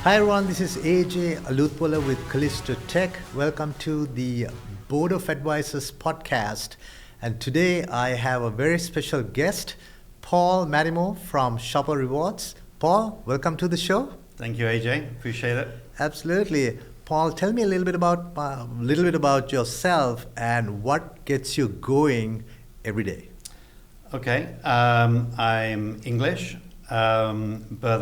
Hi everyone, this is AJ Aluthwala with Callisto Tech. Welcome to the Board of Advisors podcast. And today I have a very special guest, Paul Mattimoe from Shopr Rewards. Paul, welcome to the show. Thank you, AJ. Appreciate it. Absolutely. Paul, tell me a little bit about yourself and what gets you going every day. Okay, I'm English, but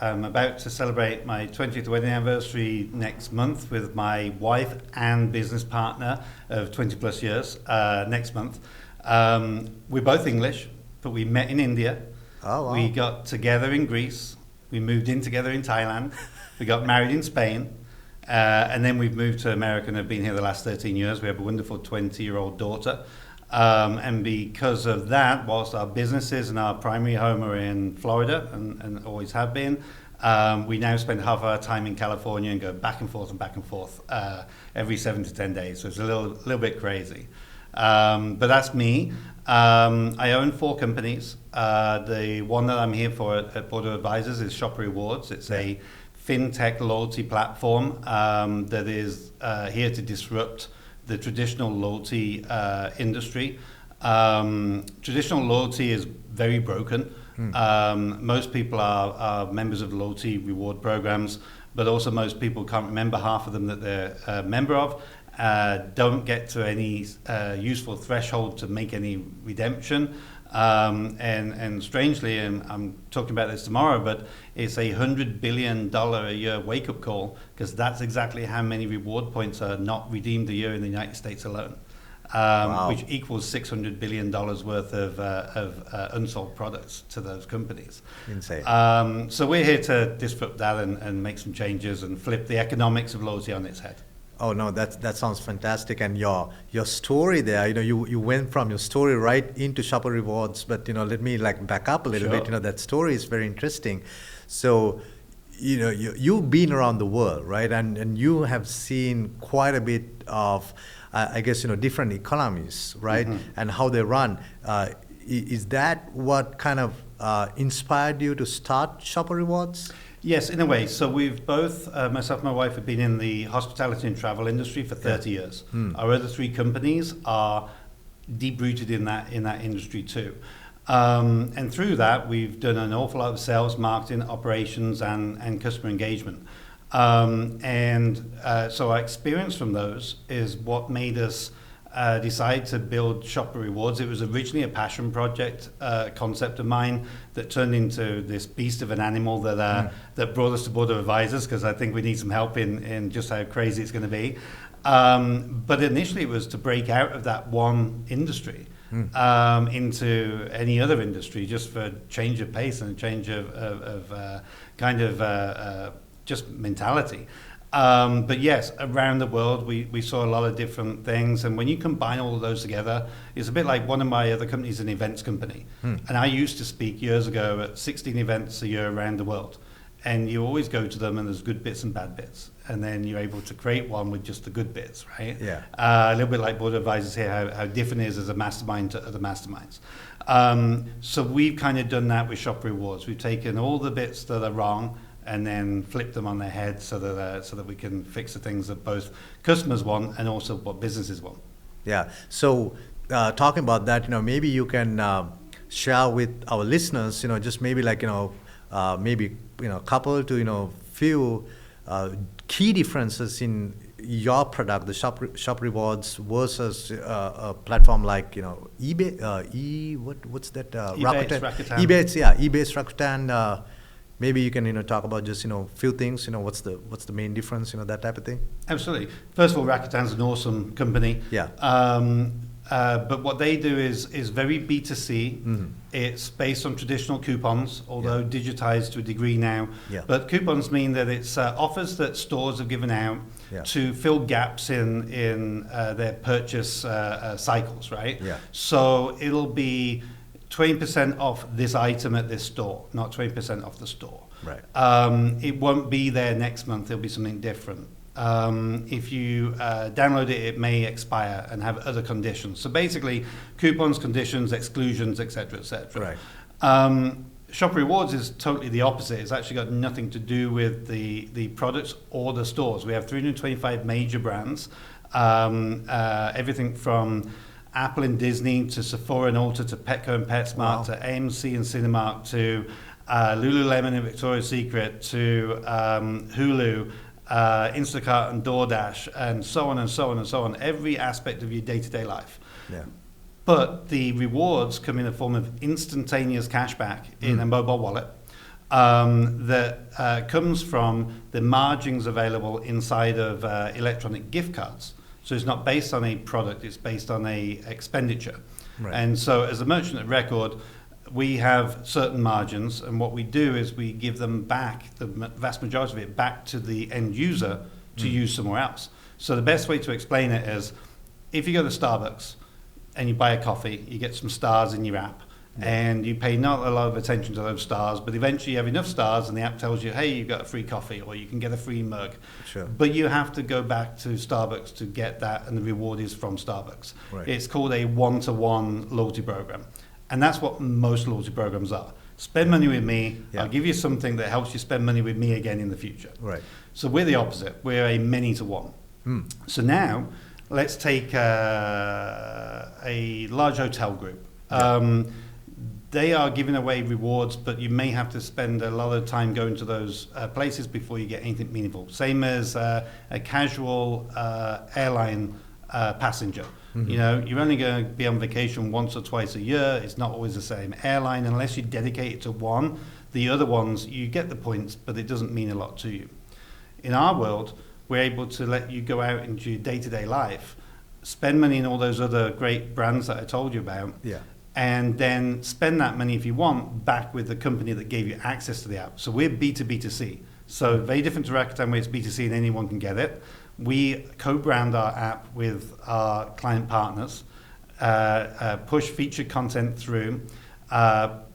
I'm about to celebrate my 20th wedding anniversary next month with my wife and business partner of 20 plus years next month. We're both English, but we met in India. Oh, wow. We got together in Greece. We moved in together in Thailand. We got married in Spain. And then we've moved to America and have been here the last 13 years. We have a wonderful 20-year-old daughter. And because of that, whilst our businesses and our primary home are in Florida and always have been, we now spend half our time in California and go back and forth every 7 to 10 days. So it's a little bit crazy. But that's me. I own 4 companies. The one that I'm here for at Board of Advisors is Shopr Rewards. It's a FinTech loyalty platform that is here to disrupt the traditional loyalty industry. Traditional loyalty is very broken. Most people are members of loyalty reward programs, but also most people can't remember half of them that they're a member of, don't get to any useful threshold to make any redemption. And strangely, and I'm talking about this tomorrow, but it's a $100 billion a year wake-up call, because that's exactly how many reward points are not redeemed a year in the United States alone, which equals $600 billion worth of unsold products to those companies. Insane. So we're here to disrupt that and make some changes and flip the economics of loyalty on its head. Oh no, that sounds fantastic. And your story there, you went from your story right into Shopr Rewards, but let me back up a little bit. That story is very interesting. So you've been around the world, right? And you have seen quite a bit of I guess different economies, right? And how they run. Is that what kind of inspired you to start Shopr Rewards? Yes, in a way. So we've both, myself and my wife, have been in the hospitality and travel industry for 30 years. Our other 3 companies are deep-rooted in that industry too. And through that, we've done an awful lot of sales, marketing, operations, and customer engagement. So our experience from those is what made us decide to build Shopr Rewards. It was originally a passion project concept of mine that turned into this beast of an animal that brought us to Board of Advisors, because I think we need some help in just how crazy it's going to be. But initially it was to break out of that one industry into any other industry, just for change of pace and a change of just mentality. But yes, around the world, we saw a lot of different things. And when you combine all of those together, it's a bit like one of my other companies, an events company. And I used to speak years ago at 16 events a year around the world. And you always go to them and there's good bits and bad bits. And then you're able to create one with just the good bits, right? Yeah. A little bit like Board of Advisors here, how different it is as a mastermind to other masterminds. So we've kind of done that with Shopr Rewards. We've taken all the bits that are wrong and then flip them on their head so that we can fix the things that both customers want and also what businesses want. Yeah. So talking about that, maybe you can share with our listeners, just maybe maybe a couple to few key differences in your product, the Shopr Rewards versus a platform like eBay, what's that? Rakuten. eBay's Rakuten. Maybe you can talk about just few things. What's the main difference? That type of thing. Absolutely. First of all, Rakuten's an awesome company. Yeah. But what they do is very B2C. It's based on traditional coupons, although digitized to a degree now. Yeah. But coupons mean that it's offers that stores have given out to fill gaps in their purchase cycles, right? Yeah. So it'll be 20% off this item at this store, not 20% off the store. Right. It won't be there next month. It'll be something different. If you download it, it may expire and have other conditions. So basically, coupons, conditions, exclusions, etc., etc. Right. Shopr Rewards is totally the opposite. It's actually got nothing to do with the products or the stores. We have 325 major brands, everything from Apple and Disney to Sephora and Ulta to Petco and PetSmart to AMC and Cinemark to Lululemon and Victoria's Secret to Hulu, Instacart and DoorDash, and so on and so on and so on. Every aspect of your day-to-day life. Yeah. But the rewards come in the form of instantaneous cashback in a mobile wallet that comes from the margins available inside of electronic gift cards. So it's not based on a product, it's based on a expenditure. Right. And so as a merchant of record, we have certain margins, and what we do is we give them back, the vast majority of it, back to the end user to use somewhere else. So the best way to explain it is, if you go to Starbucks and you buy a coffee, you get some stars in your app, and you pay not a lot of attention to those stars, but eventually you have enough stars and the app tells you, hey, you've got a free coffee, or you can get a free mug. Sure. But you have to go back to Starbucks to get that, and the reward is from Starbucks. Right. It's called a one-to-one loyalty program. And that's what most loyalty programs are. Spend money with me, I'll give you something that helps you spend money with me again in the future. Right. So we're the opposite. We're a many-to-one. So now, let's take a large hotel group. They are giving away rewards, but you may have to spend a lot of time going to those places before you get anything meaningful. Same as a casual airline passenger. You know, you're only going to be on vacation once or twice a year. It's not always the same airline unless you dedicate it to one. The other ones, you get the points, but it doesn't mean a lot to you. In our world, we're able to let you go out into your day-to-day life, spend money in all those other great brands that I told you about, and then spend that money, if you want, back with the company that gave you access to the app. So we're B2B2C. So very different to Rakuten, where it's B2C and anyone can get it. We co-brand our app with our client partners, push featured content through,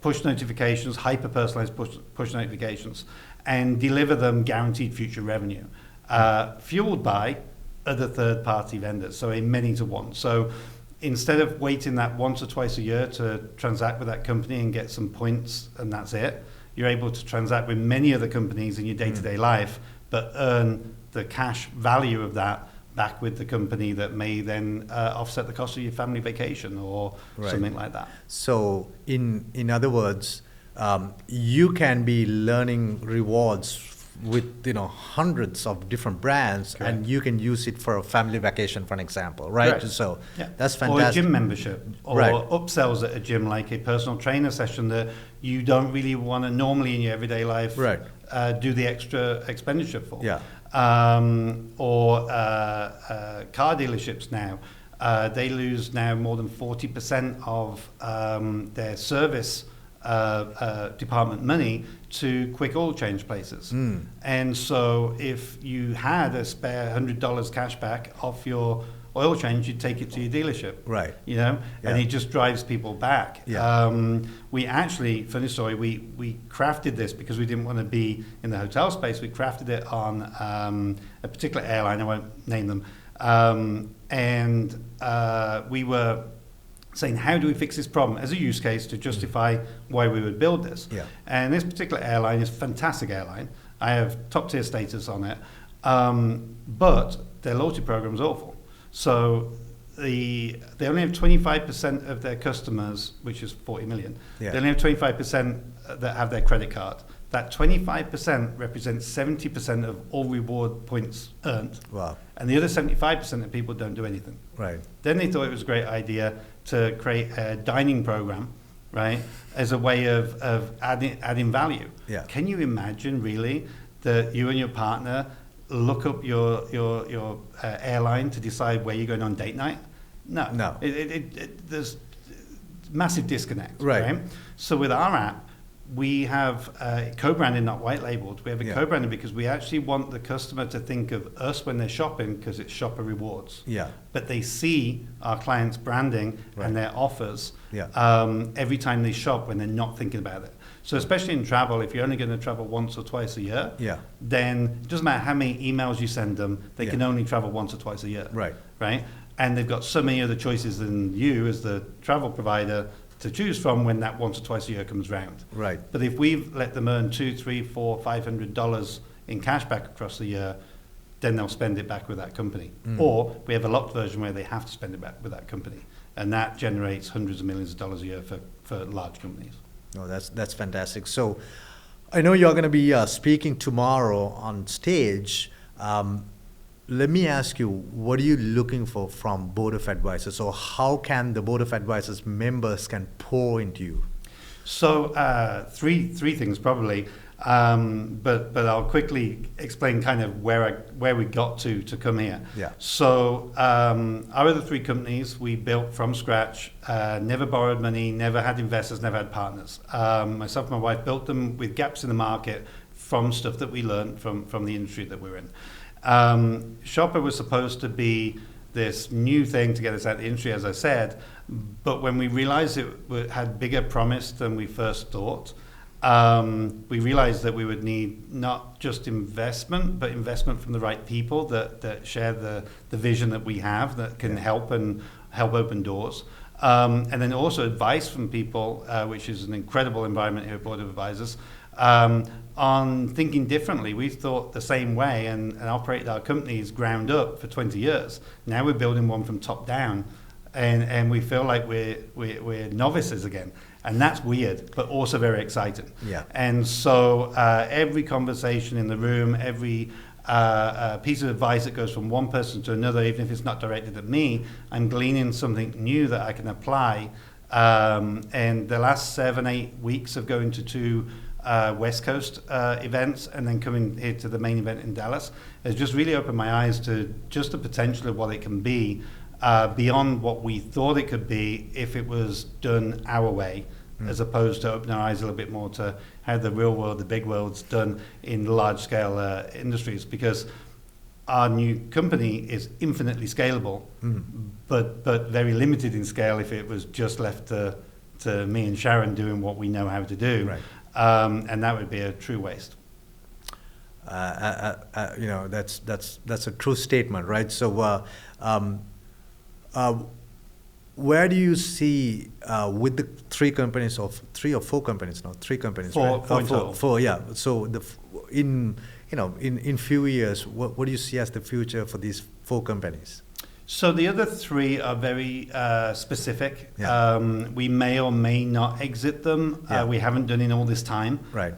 push notifications, hyper-personalized push notifications, and deliver them guaranteed future revenue, fueled by other third-party vendors, so a many-to-one. So instead of waiting that once or twice a year to transact with that company and get some points and that's it, you're able to transact with many other companies in your day-to-day life, but earn the cash value of that back with the company that may then offset the cost of your family vacation or something like that. So in other words, you can be learning rewards with hundreds of different brands, and you can use it for a family vacation, for an example, right? Correct. So that's fantastic. Or a gym membership, or upsells at a gym, like a personal trainer session that you don't really want to normally in your everyday life do the extra expenditure for. Or car dealerships now, they lose now more than 40% of their service department money to quick oil change places. And so if you had a spare $100 cash back off your oil change, you'd take it to your dealership. And it just drives people back. We actually, funny story, we crafted this because we didn't want to be in the hotel space. We crafted it on a particular airline, I won't name them, and we were saying, how do we fix this problem as a use case to justify why we would build this? And this particular airline is a fantastic airline. I have top tier status on it, but their loyalty program is awful. So they only have 25% of their customers, which is 40 million. They only have 25% that have their credit card. That 25% represents 70% of all reward points earned. And the other 75% of people don't do anything. Then they thought it was a great idea to create a dining program, as a way of adding value. Can you imagine really that you and your partner look up your airline to decide where you're going on date night? No. There's massive disconnect. So with our app, we have co-branded, not white labeled. We have a co-branded because we actually want the customer to think of us when they're shopping, because it's Shopr Rewards. But they see our clients' branding and their offers every time they shop when they're not thinking about it. So especially in travel, if you're only going to travel once or twice a year, then it doesn't matter how many emails you send them, they can only travel once or twice a year. And they've got so many other choices than you as the travel provider to choose from when that once or twice a year comes round. Right. But if we've let them earn $200, $300, $400, $500 in cashback across the year, then they'll spend it back with that company. Or we have a locked version where they have to spend it back with that company. And that generates hundreds of millions of dollars a year for large companies. No, that's fantastic. So I know you're going to be speaking tomorrow on stage. Let me ask you, what are you looking for from Board of Advisors? Or how can the Board of Advisors members can pour into you? So three things probably, but I'll quickly explain kind of where we got to come here. Yeah. So our other three companies we built from scratch, never borrowed money, never had investors, never had partners. Myself and my wife built them with gaps in the market from stuff that we learned from the industry that we're in. Shopr was supposed to be this new thing to get us out of the industry, as I said, but when we realized it had bigger promise than we first thought, we realized that we would need not just investment, but investment from the right people that share the vision that we have, that can help open doors. And then also advice from people, which is an incredible environment here at Board of Advisors, on thinking differently. We thought the same way and operated our companies ground up for 20 years. Now we're building one from top down, and we feel like we're novices again. And that's weird, but also very exciting. Yeah. And so every conversation in the room, every piece of advice that goes from one person to another, even if it's not directed at me, I'm gleaning something new that I can apply. And the last 7-8 weeks of going to 2 West Coast events and then coming here to the main event in Dallas has just really opened my eyes to just the potential of what it can be beyond what we thought it could be if it was done our way, as opposed to opening our eyes a little bit more to how the real world, the big world's done in large scale industries, because our new company is infinitely scalable, but very limited in scale if it was just left to me and Sharon doing what we know how to do. Right. And that would be a true waste. That's a true statement, right? So, where do you see with the 3 companies, or 3 or 4 companies now? 3 companies, Four, right? four in total. 4, yeah. So in few years, what do you see as the future for these 4 companies? So the other 3 are very specific. Yeah. We may or may not exit them. Yeah. We haven't done in all this time. Right.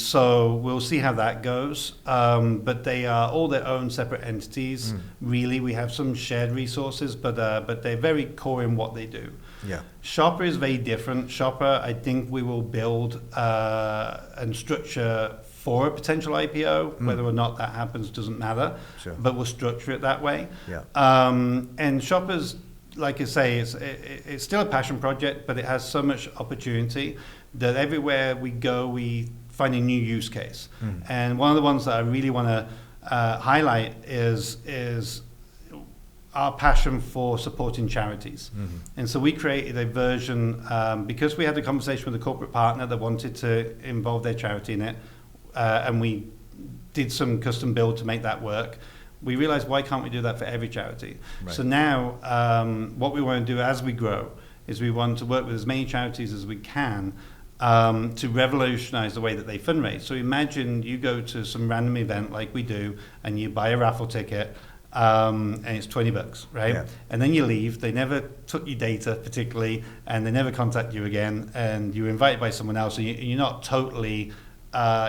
So we'll see how that goes. But they are all their own separate entities. Really, we have some shared resources, but they're very core in what they do. Yeah. Shopr is very different. Shopr, I think we will build and structure for a potential IPO. Whether or not that happens doesn't matter, Sure. but we'll structure it that way. Yeah. And Shopr's, like I say, it's still a passion project, but it has so much opportunity that everywhere we go, we find a new use case. And one of the ones that I really want to highlight is our passion for supporting charities. And so we created a version, because we had a conversation with a corporate partner that wanted to involve their charity in it, and we did some custom build to make that work. We realized, why can't we do that for every charity? Right. So now what we want to do as we grow is we want to work with as many charities as we can to revolutionize the way that they fundraise. So imagine you go to some random event like we do and you buy a raffle ticket, and it's $20, right? Yeah. And then you leave. They never took your data particularly, and they never contact you again, and you're invited by someone else, and you're not totally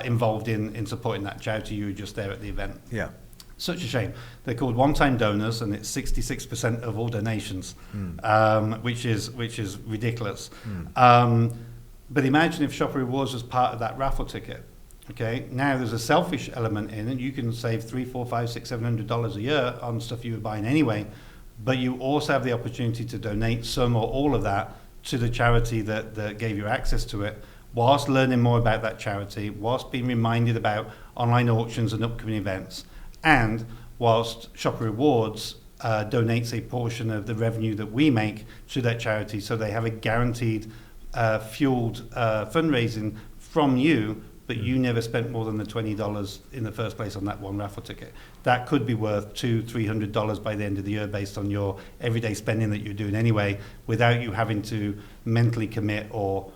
involved in supporting that charity. You were just there at the event. Yeah. Such a shame. They're called one-time donors, and it's 66% of all donations, which is ridiculous. But imagine if Shopr Rewards was part of that raffle ticket. Okay, now there's a selfish element in it. You can save $300, $400, $500, $600, $700 a year on stuff you were buying anyway, but you also have the opportunity to donate some or all of that to the charity that gave you access to it, whilst learning more about that charity, whilst being reminded about online auctions and upcoming events, and whilst Shopr Rewards donates a portion of the revenue that we make to that charity, so they have a guaranteed fueled fundraising from you but you never spent more than the $20 in the first place on that one raffle ticket. That could be worth $200-300 by the end of the year based on your everyday spending that you're doing anyway, without you having to mentally commit or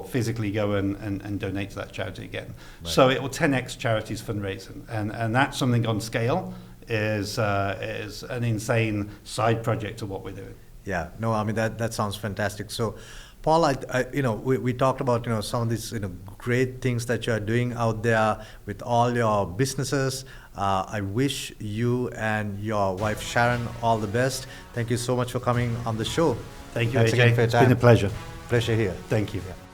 physically go and donate to that charity again. Right. So it will 10x charities fundraising, and that's something on scale is an insane side project of what we're doing. Yeah, no, I mean that sounds fantastic. So, Paul, we talked about some of these great things that you are doing out there with all your businesses. I wish you and your wife Sharon all the best. Thank you so much for coming on the show. Thank you, AJ. It's been a pleasure. Pleasure here. Thank you. Yeah.